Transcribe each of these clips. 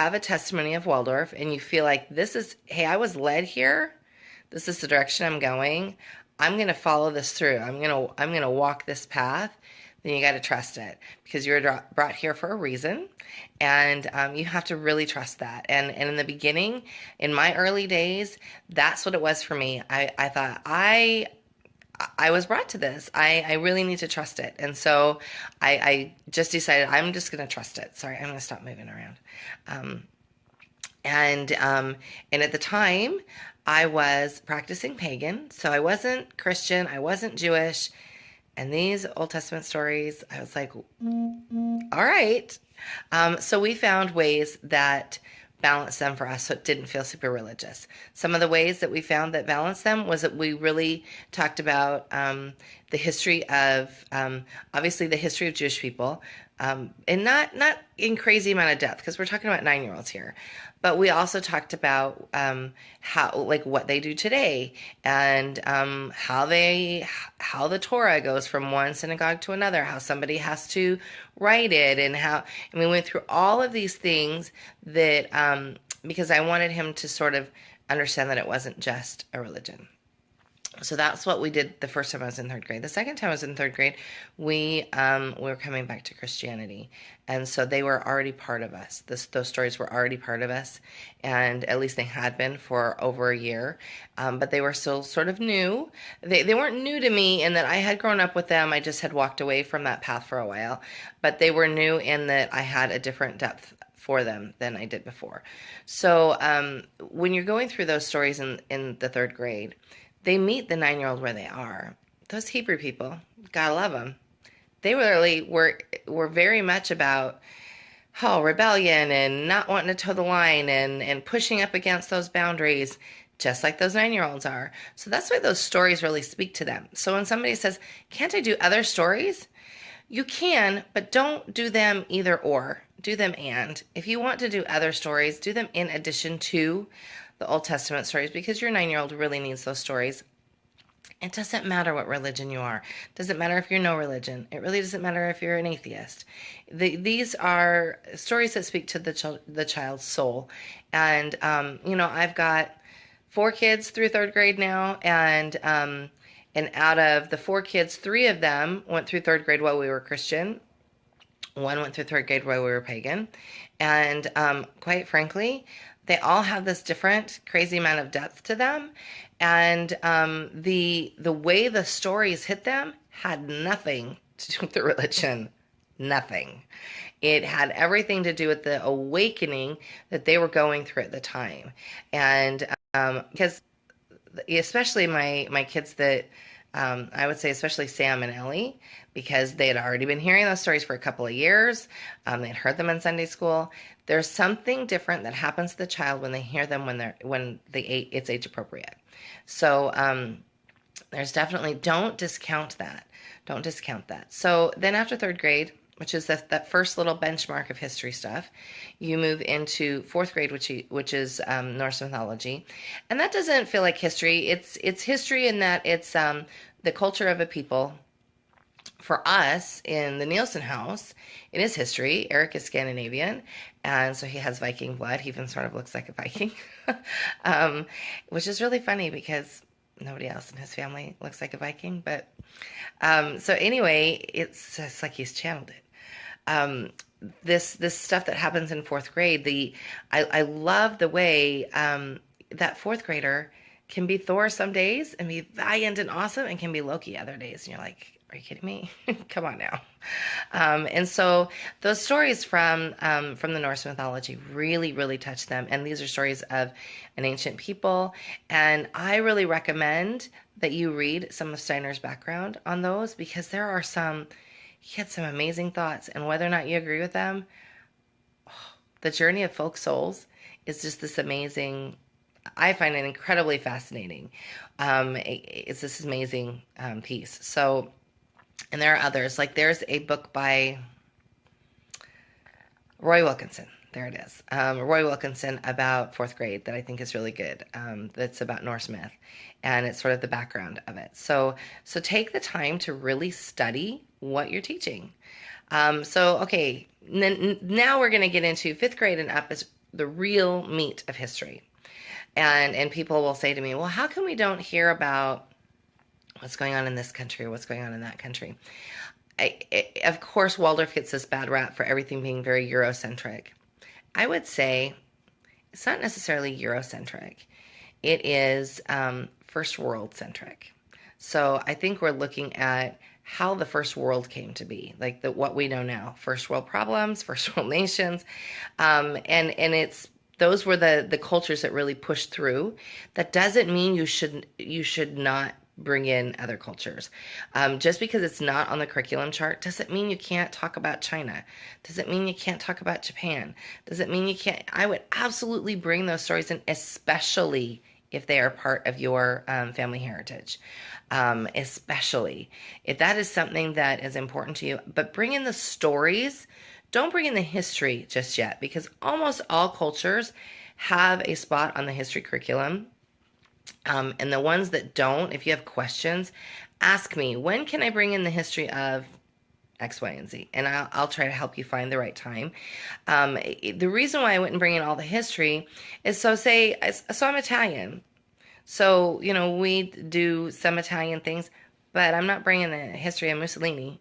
have a testimony of Waldorf and you feel like this is, hey, I was led here. This is the direction I'm going. I'm going to follow this through. I'm going to walk this path. Then you got to trust it because you were brought here for a reason, and you have to really trust that. And in the beginning, in my early days, that's what it was for me. I thought I was brought to this. I really need to trust it. And so I just decided I'm just going to trust it. Sorry, I'm going to stop moving around. Um, and at the time, I was practicing pagan. So I wasn't Christian. I wasn't Jewish. And these Old Testament stories, I was like, all right. So we found ways that balanced them for us so it didn't feel super religious. Some of the ways that we found that balanced them was that we really talked about the history of, obviously the history of Jewish people, and not in crazy amount of depth because we're talking about 9-year-olds here. But we also talked about how, like, what they do today, and how the Torah goes from one synagogue to another, how somebody has to write it, and how, and we went through all of these things that because I wanted him to sort of understand that it wasn't just a religion. So that's what we did the first time I was in third grade. The second time I was in third grade, we were coming back to Christianity, and so they were already part of us. Those stories were already part of us, and at least they had been for over a year. But they were still sort of new. They weren't new to me in that I had grown up with them. I just had walked away from that path for a while. But they were new in that I had a different depth for them than I did before. So when you're going through those stories in the third grade, they meet the 9-year-old where they are. Those Hebrew people, gotta love them. They really were very much about rebellion and not wanting to toe the line and pushing up against those boundaries, just like those 9-year-olds are. So that's why those stories really speak to them. So when somebody says, "Can't I do other stories?" You can, but don't do them either or. Do them and. If you want to do other stories, do them in addition to the Old Testament stories because your 9-year-old really needs those stories. It doesn't matter what religion you are. It doesn't matter if you're no religion. It really doesn't matter if you're an atheist. These are stories that speak to the child's soul. And, I've got 4 kids through third grade now, and out of the 4 kids, 3 of them went through third grade while we were Christian. 1 went through third grade while we were pagan. And quite frankly, they all have this different crazy amount of depth to them. And the way the stories hit them had nothing to do with the religion. Nothing. It had everything to do with the awakening that they were going through at the time. And because especially my kids that I would say especially Sam and Ellie, because they had already been hearing those stories for a couple of years. They'd heard them in Sunday school. There's something different that happens to the child when they hear them it's age appropriate. So there's definitely, don't discount that. Don't discount that. So then after third grade, which is that first little benchmark of history stuff, you move into fourth grade, which is Norse mythology, and that doesn't feel like history. It's history in that it's the culture of a people. For us in the Nielsen house, it is history. Eric is Scandinavian, and so he has Viking blood. He even sort of looks like a Viking, which is really funny because nobody else in his family looks like a Viking. But so anyway, it's just like he's channeled it. This stuff that happens in fourth grade, I love the way that fourth grader can be Thor some days and be valiant and awesome, and can be Loki other days, and you're like, are you kidding me? Come on now. And so those stories from the Norse mythology really, really touch them. And these are stories of an ancient people. And I really recommend that you read some of Steiner's background on those, because he had some amazing thoughts. And whether or not you agree with them, the journey of folk souls is just this amazing. I find it incredibly fascinating. It's this amazing piece. So, and there are others. Like there's a book by Roy Wilkinson. There it is. Roy Wilkinson about fourth grade that I think is really good. That's about Norse myth, and it's sort of the background of it. So take the time to really study what you're teaching. Okay, now we're going to get into fifth grade and up the real meat of history. And people will say to me, well, how come we don't hear about what's going on in this country or what's going on in that country? Of course, Waldorf gets this bad rap for everything being very Eurocentric. I would say it's not necessarily Eurocentric. It is first world centric. So I think we're looking at how the first world came to be, like what we know now, first world problems, first world nations, and it's those were the cultures that really pushed through. That doesn't mean you should not bring in other cultures. Just because it's not on the curriculum chart doesn't mean you can't talk about China. Doesn't mean you can't talk about Japan. Doesn't mean you can't. I would absolutely bring those stories in, especially if they are part of your family heritage, especially if that is something that is important to you. But bring in the stories. Don't bring in the history just yet, because almost all cultures have a spot on the history curriculum. And the ones that don't, if you have questions, ask me, when can I bring in the history of X, Y, and Z? And I'll try to help you find the right time. The reason why I wouldn't bring in all the history is so I'm Italian. So, we do some Italian things, but I'm not bringing the history of Mussolini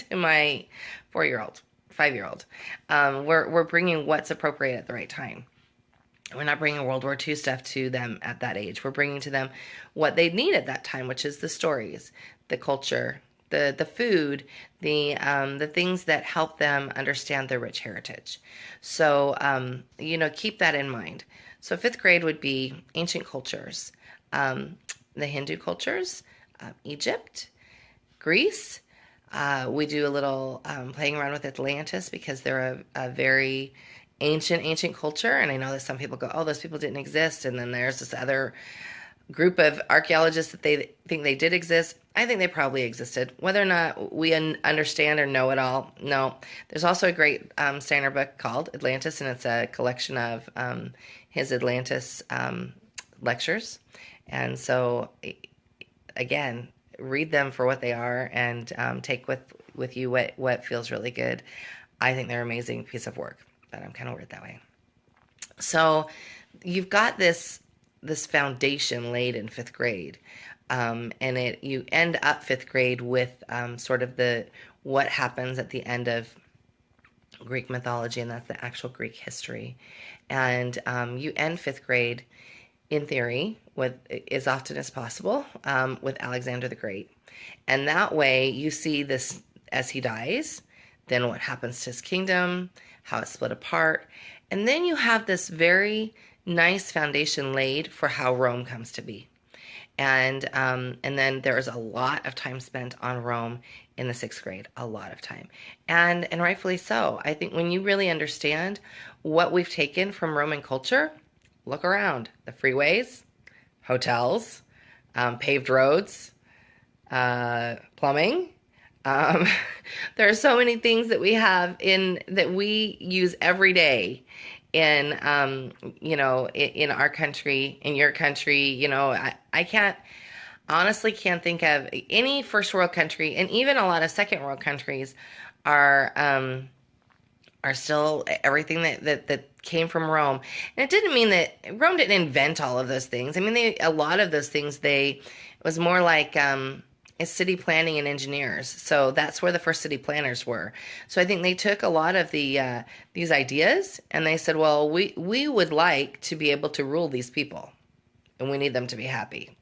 to my 4-year-old, 5-year-old. We're bringing what's appropriate at the right time. We're not bringing World War II stuff to them at that age. We're bringing to them what they need at that time, which is the stories, the culture, the food, the things that help them understand their rich heritage. So, keep that in mind. So 5th grade would be ancient cultures, the Hindu cultures, Egypt, Greece. We do a little playing around with Atlantis, because they're a very ancient culture. And I know that some people go, oh, those people didn't exist. And then there's this other group of archaeologists that they think they did exist. I think they probably existed. Whether or not we understand or know it all, no. There's also a great Steiner book called Atlantis, and it's a collection of his Atlantis lectures. And so, again, read them for what they are, and take with you what feels really good. I think they're an amazing piece of work, but I'm kind of weird that way. So you've got this foundation laid in 5th grade, and you end up 5th grade with sort of what happens at the end of Greek mythology, and that's the actual Greek history. And you end 5th grade, in theory, with as often as possible, with Alexander the Great. And that way you see this as he dies, then what happens to his kingdom, how it's split apart. And then you have this very nice foundation laid for how Rome comes to be. And then there's a lot of time spent on Rome in the 6th grade, a lot of time. And rightfully so. I think when you really understand what we've taken from Roman culture, look around. The freeways, hotels, paved roads, plumbing. There are so many things that we have that we use every day in in our country, in your country. I honestly can't think of any first world country, and even a lot of second world countries are still everything that came from Rome. And it didn't mean that Rome didn't invent all of those things. I mean, a lot of those things, it was more like city planning and engineers. So that's where the first city planners were. So I think they took a lot of these ideas, and they said, well, we would like to be able to rule these people, and we need them to be happy.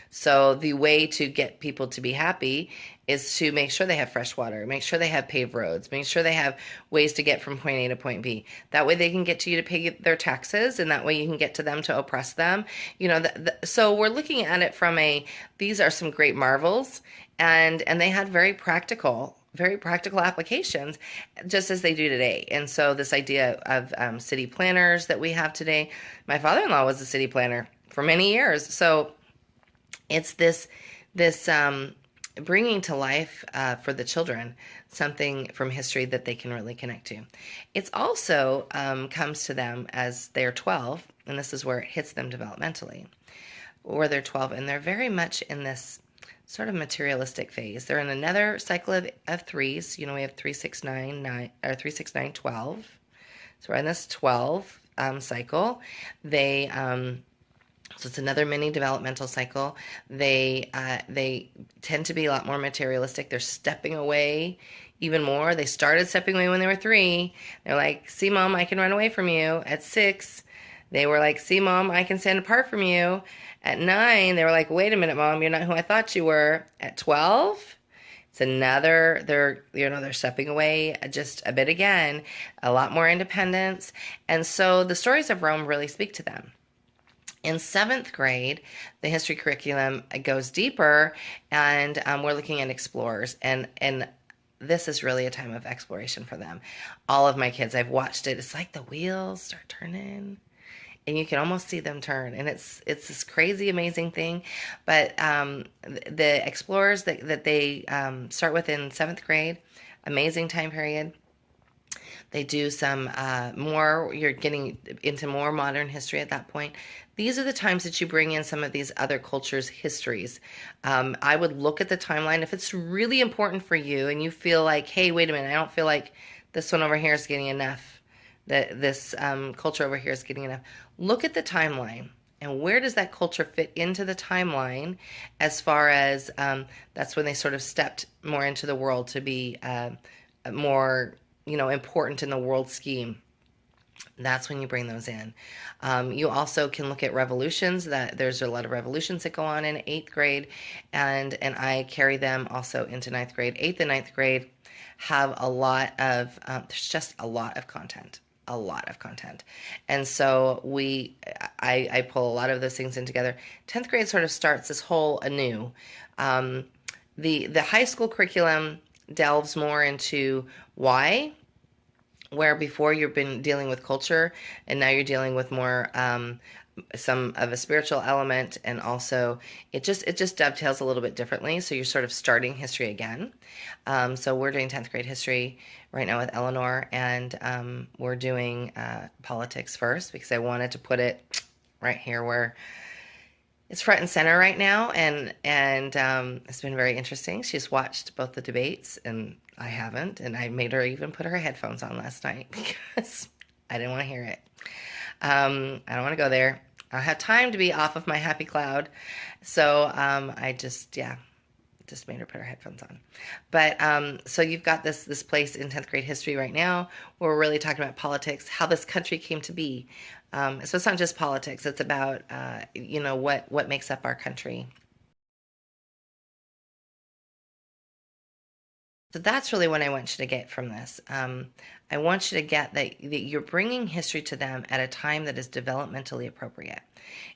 So the way to get people to be happy is to make sure they have fresh water, make sure they have paved roads, make sure they have ways to get from point A to point B. That way they can get to you to pay their taxes, and that way you can get to them to oppress them. So we're looking at it from these are some great marvels, and they had very practical applications, just as they do today. And so this idea of city planners that we have today, my father-in-law was a city planner for many years. So it's this bringing to life for the children something from history that they can really connect to. It's also comes to them as they're 12, and this is where it hits them developmentally, where they're 12, and they're very much in this sort of materialistic phase. They're in another cycle of threes. We have 3, 6, 9, 9, or 3, 6, 9, 12. So we're in this 12 cycle. They so it's another mini developmental cycle. They tend to be a lot more materialistic. They're stepping away even more. They started stepping away when they were 3. They're like, "See, mom, I can run away from you." At 6, they were like, "See, mom, I can stand apart from you." At 9, they were like, "Wait a minute, mom, you're not who I thought you were." At 12, it's another, they're stepping away just a bit again, a lot more independence. And so the stories of Rome really speak to them. In 7th grade, the history curriculum goes deeper, and we're looking at explorers, and this is really a time of exploration for them. All of my kids, I've watched it. It's like the wheels start turning, and you can almost see them turn, and it's this crazy, amazing thing. But the explorers that they start with in 7th grade, amazing time period. They do some more, you're getting into more modern history at that point. These are the times that you bring in some of these other cultures' histories. I would look at the timeline. If it's really important for you and you feel like, hey, wait a minute, I don't feel like this one over here is getting enough, that this culture over here is getting enough, look at the timeline. And where does that culture fit into the timeline as far as that's when they sort of stepped more into the world to be more important in the world scheme. That's when you bring those in. You also can look at revolutions. That there's a lot of revolutions that go on in 8th grade, and I carry them also into 9th grade. 8th and 9th grade have a lot of there's just a lot of content. A lot of content. And so I pull a lot of those things in together. 10th grade sort of starts this whole anew. The high school curriculum delves more into why, where before you've been dealing with culture and now you're dealing with more some of a spiritual element, and also it just dovetails a little bit differently, so you're sort of starting history again. So we're doing 10th grade history right now with Eleanor, and we're doing politics first because I wanted to put it right here where it's front and center right now, and it's been very interesting. She's watched both the debates, and I haven't, and I made her even put her headphones on last night because I didn't want to hear it. I don't want to go there. I have time to be off of my happy cloud, so I just made her put her headphones on. But so you've got this place in 10th grade history right now where we're really talking about politics, how this country came to be. So it's not just politics; it's about what makes up our country. So that's really what I want you to get from this. I want you to get that you're bringing history to them at a time that is developmentally appropriate.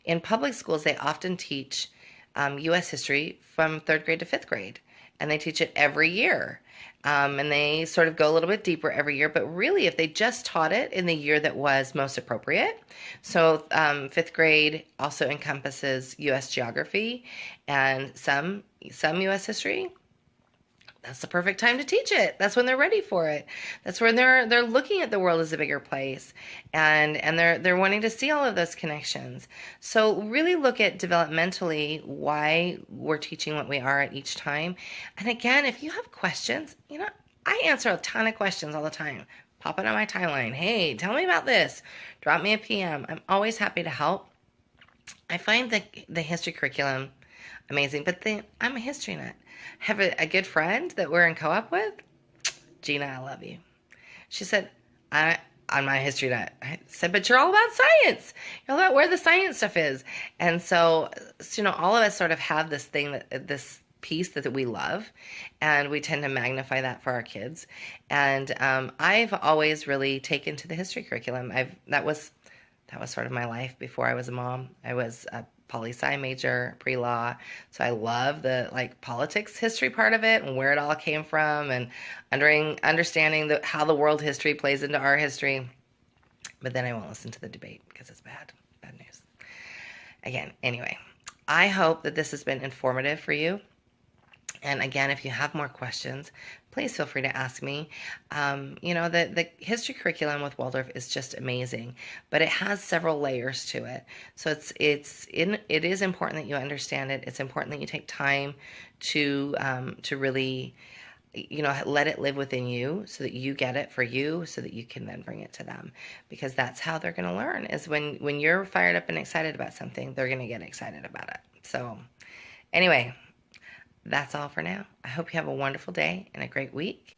In public schools, they often teach U.S. history from 3rd grade to 5th grade, and they teach it every year. And they sort of go a little bit deeper every year, but really, if they just taught it in the year that was most appropriate, so 5th grade also encompasses U.S. geography and some U.S. history. That's the perfect time to teach it. That's when they're ready for it. That's when they're looking at the world as a bigger place, and they're wanting to see all of those connections. So really look at developmentally why we're teaching what we are at each time. And again, if you have questions, I answer a ton of questions all the time. Pop it on my timeline. Hey, tell me about this. Drop me a PM. I'm always happy to help. I find the history curriculum amazing, but I'm a history nut. Have a good friend that we're in co-op with. Gina, I love you. She said, I'm not a history nut. I said, but you're all about science. You're all about where the science stuff is. And so all of us sort of have this thing, this piece that we love, and we tend to magnify that for our kids. And I've always really taken to the history curriculum. That was sort of my life before I was a mom. I was a poli-sci major, pre-law, so I love the politics history part of it and where it all came from, and understanding how the world history plays into our history. But then I won't listen to the debate because it's bad news. Again, anyway, I hope that this has been informative for you. And again, if you have more questions, please feel free to ask me. The history curriculum with Waldorf is just amazing, but it has several layers to it. So it is important that you understand it. It's important that you take time to really let it live within you so that you get it for you so that you can then bring it to them, because that's how they're going to learn, is when you're fired up and excited about something, they're going to get excited about it. So anyway, that's all for now. I hope you have a wonderful day and a great week.